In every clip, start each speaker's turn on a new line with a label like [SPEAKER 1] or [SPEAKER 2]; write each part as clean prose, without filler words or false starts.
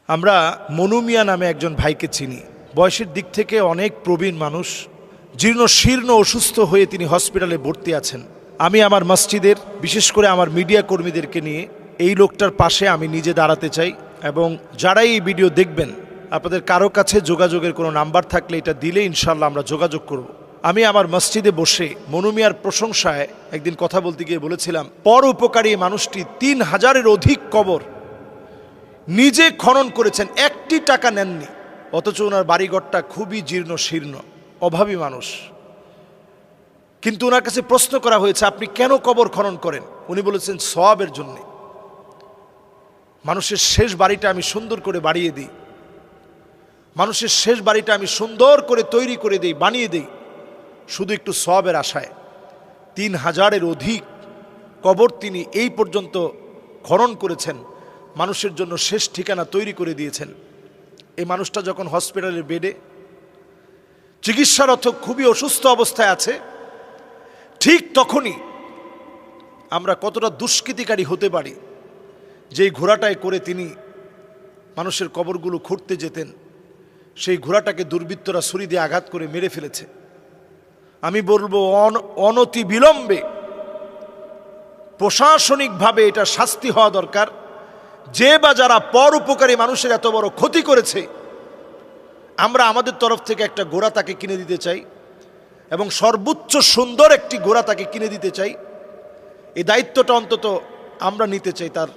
[SPEAKER 1] আমরা মনু মিয়া নামে একজন ভাইকে চিনি। বয়সের দিক থেকে অনেক প্রবীণ মানুষ, জীর্ণ শীর্ণ অসুস্থ হয়ে তিনি হসপিটালে ভর্তি আছেন। আমি আমার মসজিদের, বিশেষ করে আমার মিডিয়া কর্মীদেরকে নিয়ে এই লোকটার পাশে আমি নিজে দাঁড়াতে চাই। এবং যারাই এই ভিডিও দেখবেন, আপনাদের কারো কাছে যোগাযোগের কোনো নাম্বার থাকলে এটা দিলে ইনশাল্লাহ আমরা যোগাযোগ করব। আমি আমার মসজিদে বসে মনু মিয়ার প্রশংসায় একদিন কথা বলতে গিয়ে বলেছিলাম, পর উপকারী মানুষটি ৩,০০০-এর অধিক কবর নিজে খনন করেছেন, একটি টাকা নেননি। অথচ ওনার বাড়িঘরটা খুবই জীর্ণ শীর্ণ, অভাবী মানুষ। কিন্তু ওনার কাছে প্রশ্ন করা হয়েছে, আপনি কেন কবর খনন করেন? উনি বলেছেন, সওয়াবের জন্যে। মানুষের শেষ বাড়িটা আমি সুন্দর করে বাড়িয়ে দিই, মানুষের শেষ বাড়িটা আমি সুন্দর করে তৈরি করে দিই, বানিয়ে দিই, শুধু একটু সওয়াবের আশায়। ৩,০০০-এর অধিক কবর তিনি এই পর্যন্ত খনন করেছেন, মানুষের জন্য শেষ ঠিকানা তৈরি করে দিয়েছেন। এই মানুষটা যখন হসপিটালের বেডে চিকিৎসারত খুবই অসুস্থ অবস্থায় আছে, ঠিক তখনই আমরা কতটা দুষ্কৃতিকারী হতে পারি, যেই ঘোড়াটায় করে তিনি মানুষের কবরগুলো খুঁড়তে যেতেন, সেই ঘোড়াটাকে দুর্বৃত্তরা ছুরি দিয়ে আঘাত করে মেরে ফেলেছে। আমি বলবো অনতি বিলম্বে প্রশাসনিকভাবে এটা শাস্তি হওয়া দরকার। যে বা যারা পর উপকারী মানুষের এত বড় ক্ষতি করেছে, আমরা আমাদের তরফ থেকে একটা ঘোড়া তাকে কিনে দিতে চাই, এবং সর্বোচ্চ সুন্দর একটি ঘোড়া তাকে কিনে দিতে চাই। এই দায়িত্বটা অন্তত আমরা নিতে চাই। তার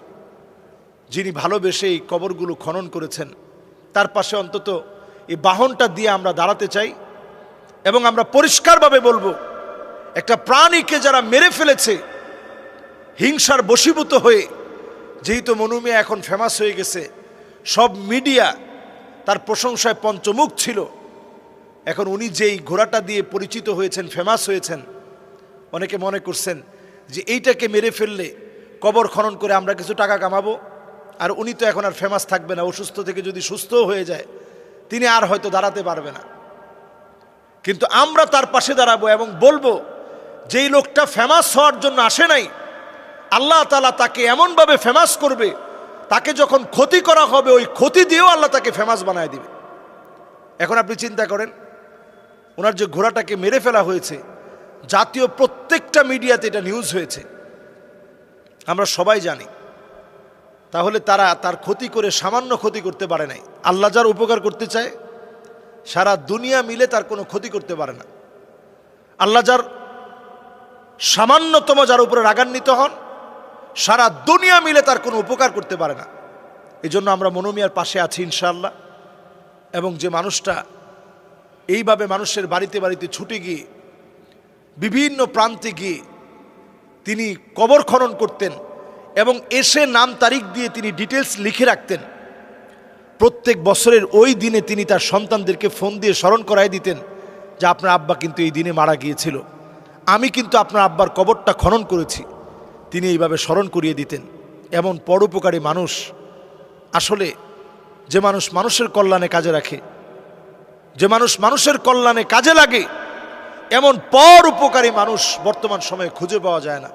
[SPEAKER 1] যিনি ভালোবেসে এই কবরগুলো খনন করেছেন, তার পাশে অন্তত এই বাহনটা দিয়ে আমরা দাঁড়াতে চাই। এবং আমরা পরিষ্কারভাবে বলবো, একটা প্রাণীকে যারা মেরে ফেলেছে হিংসার বশীভূত হয়ে, যেহেতু মনু মিয়া এখন ফেমাস হয়ে গেছে, সব মিডিয়া তার প্রশংসায় পঞ্চমুখ ছিল, এখন উনি যেই ঘোড়াটা দিয়ে পরিচিত হয়েছেন, ফেমাস হয়েছেন, অনেকে মনে করছেন যে এইটাকে মেরে ফেললে কবর খনন করে আমরা কিছু টাকা কামাবো, আর উনি তো এখন আর ফেমাস থাকবে না, অসুস্থ থেকে যদি সুস্থও হয়ে যায় তিনি আর হয়তো দাঁড়াতে পারবে না। কিন্তু আমরা তার পাশে দাঁড়াবো এবং বলবো, যেই লোকটা ফেমাস হওয়ার জন্য আসে নাই, আল্লাহ তাআলা তাকে এমনভাবে ফেমাস করবে, তাকে যখন ক্ষতি করা হবে ওই ক্ষতি দিয়েও আল্লাহ তাকে ফেমাস বানায় দিবে। এখন আপনি চিন্তা করেন, ওনার যে ঘোড়াটাকে মেরে ফেলা হয়েছে, জাতীয় প্রত্যেকটা মিডিয়াতে এটা নিউজ হয়েছে, আমরা সবাই জানি। তাহলে তারা তার ক্ষতি করে সামান্য ক্ষতি করতে পারে নাই। আল্লাহ যার উপকার করতে চায়, সারা দুনিয়া মিলে তার কোনো ক্ষতি করতে পারে না। আল্লাহ যার সামান্যতম যার উপরে রাগান্বিত হন, সারা দুনিয়া মিলে তার কোনো উপকার করতে পারে না। এই জন্য আমরা মনু মিয়ার পাশে আছি ইনশাআল্লাহ। এবং যে মানুষটা এইভাবে মানুষের বাড়িতে বাড়িতে ছুটে গিয়ে, বিভিন্ন প্রান্তে গিয়ে তিনি কবর খনন করতেন, এবং এসে নাম তারিখ দিয়ে তিনি ডিটেলস লিখে রাখতেন। প্রত্যেক বছরের ওই দিনে তিনি তার সন্তানদেরকে ফোন দিয়ে স্মরণ করায় দিতেন যে আপনার আব্বা কিন্তু এই দিনে মারা গিয়েছিল, আমি কিন্তু আপনার আব্বার কবরটা খনন করেছি। তিনি এইভাবে স্মরণ করিয়ে দিতেন। এমন পরোপকারী মানুষ, আসলে যে মানুষ মানুষের কল্যাণে কাজে রাখে, যে মানুষ মানুষের কল্যাণে কাজে লাগে, এমন পর উপকারী মানুষ বর্তমান সময়ে খুঁজে পাওয়া যায় না।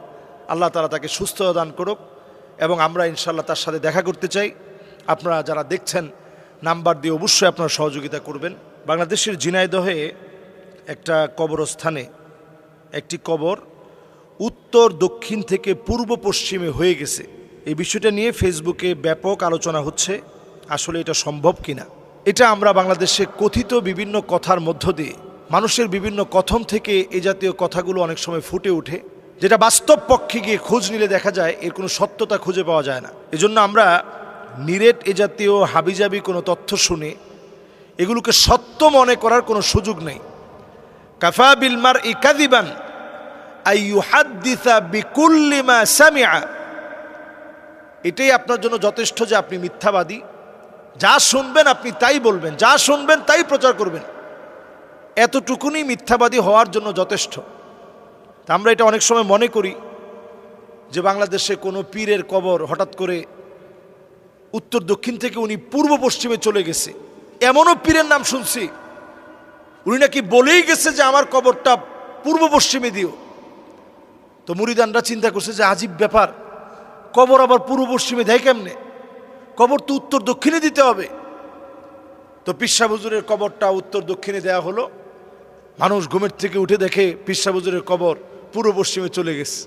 [SPEAKER 1] আল্লাহ তাআলা তাকে সুস্থতা দান করুক, এবং আমরা ইনশাআল্লাহ তার সাথে দেখা করতে চাই। আপনারা যারা দেখছেন, নাম্বার দিয়ে অবশ্যই আপনারা সহযোগিতা করবেন। বাংলাদেশের ঝিনাইদহে একটা কবরস্থানে একটি কবর উত্তর দক্ষিণ থেকে পূর্ব পশ্চিমে হয়ে গেছে। এই বিষয়টা নিয়ে ফেসবুকে ব্যাপক আলোচনা হচ্ছে, আসলে এটা সম্ভব কিনা। এটা আমরা বাংলাদেশে কথিত বিভিন্ন কথার মধ্য দিয়ে, মানুষের বিভিন্ন কথন থেকে এই জাতীয় কথাগুলো অনেক সময় ফুটে ওঠে, যেটা বাস্তব পক্ষে গিয়ে খোঁজ নিলে দেখা যায় এর কোনো সত্যতা খুঁজে পাওয়া যায় না। এজন্য আমরা নিরেট এ জাতীয় হাবিজাবি কোনো তথ্য শুনে এগুলোকে সত্য মনে করার কোনো সুযোগ নেই। কাফা বিল মারই কাযিবান আই ইউহাদ্দিসা বিকুল্লি মা সামিআ, এটাই আপনার জন্য যথেষ্ট যে আপনি মিথ্যাবাদী। যা শুনবেন আপনি তাই বলবেন, যা শুনবেন তাই প্রচার করবেন, এতটুকুনি মিথ্যাবাদী হওয়ার জন্য যথেষ্ট। তা আমরা এটা অনেক সময় মনে করি যে বাংলাদেশে কোনো পীরের কবর হঠাৎ করে উত্তর দক্ষিণ থেকে উনি পূর্ব পশ্চিমে চলে গেছে। এমনও পীরের নাম শুনছি, উনি নাকি বলেই গেছে যে আমার কবরটা পূর্ব পশ্চিমে দিও। তো মুরিদানরা চিন্তা করছে যে আজীব ব্যাপার, কবর আবার পূর্ব পশ্চিমে দেয় কেমনে? কবর তো উত্তর দক্ষিণে দিতে হবে। তো পীর সাহেব হুজুরের কবরটা উত্তর দক্ষিণে দেয়া হলো। মানুষ ঘুমের থেকে উঠে দেখে পীর সাহেব হুজুরের কবর পূর্ব পশ্চিমে চলে গেছে।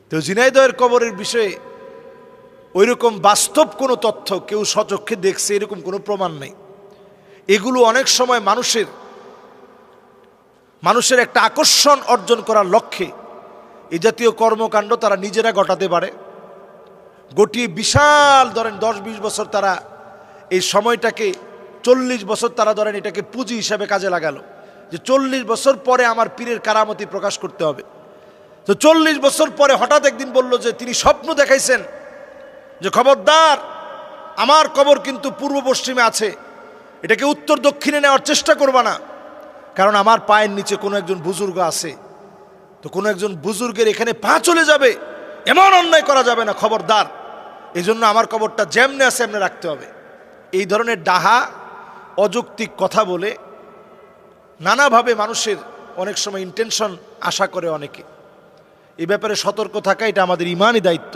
[SPEAKER 1] তো ঝিনাইদহের কবরের বিষয়ে ওইরকম বাস্তব কোনো তথ্য কেউ স্বচক্ষে দেখছে এরকম কোনো প্রমাণ নেই। এগুলো অনেক সময় মানুষের একটা আকর্ষণ অর্জন করার লক্ষ্যে এই জাতীয় কর্মকাণ্ড তারা নিজেরা ঘটাতে পারে। গটিয়ে বিশাল ধরেন 10-20 বছর তারা এই সময়টাকে 40 বছর তারা ধরেন এটাকে পুঁজি হিসাবে কাজে লাগালো যে 40 বছর পরে আমার পীরের কারামতি প্রকাশ করতে হবে। তো 40 বছর পরে হঠাৎ একদিন বলল যে তিনি স্বপ্ন দেখাইছেন যে খবরদার আমার কবর কিন্তু পূর্ব পশ্চিমে আছে, এটাকে উত্তর দক্ষিণে নেওয়ার চেষ্টা করবা না, কারণ আমার পায়ের নিচে কোনো একজন বুজুর্গ আছে, তো কোনো একজন বুজুর্গের এখানে পা চলে যাবে, এমন অন্যায় করা যাবে না, খবরদার, এই জন্য আমার কবরটা যেমনে আছে এমনি রাখতে হবে। এই ধরনের ডাহা অযৌক্তিক কথা বলে নানাভাবে মানুষের অনেক সময় ইন্টেনশন আশা করে অনেকে। এই ব্যাপারে সতর্ক থাকা এটা আমাদের ইমানই দায়িত্ব।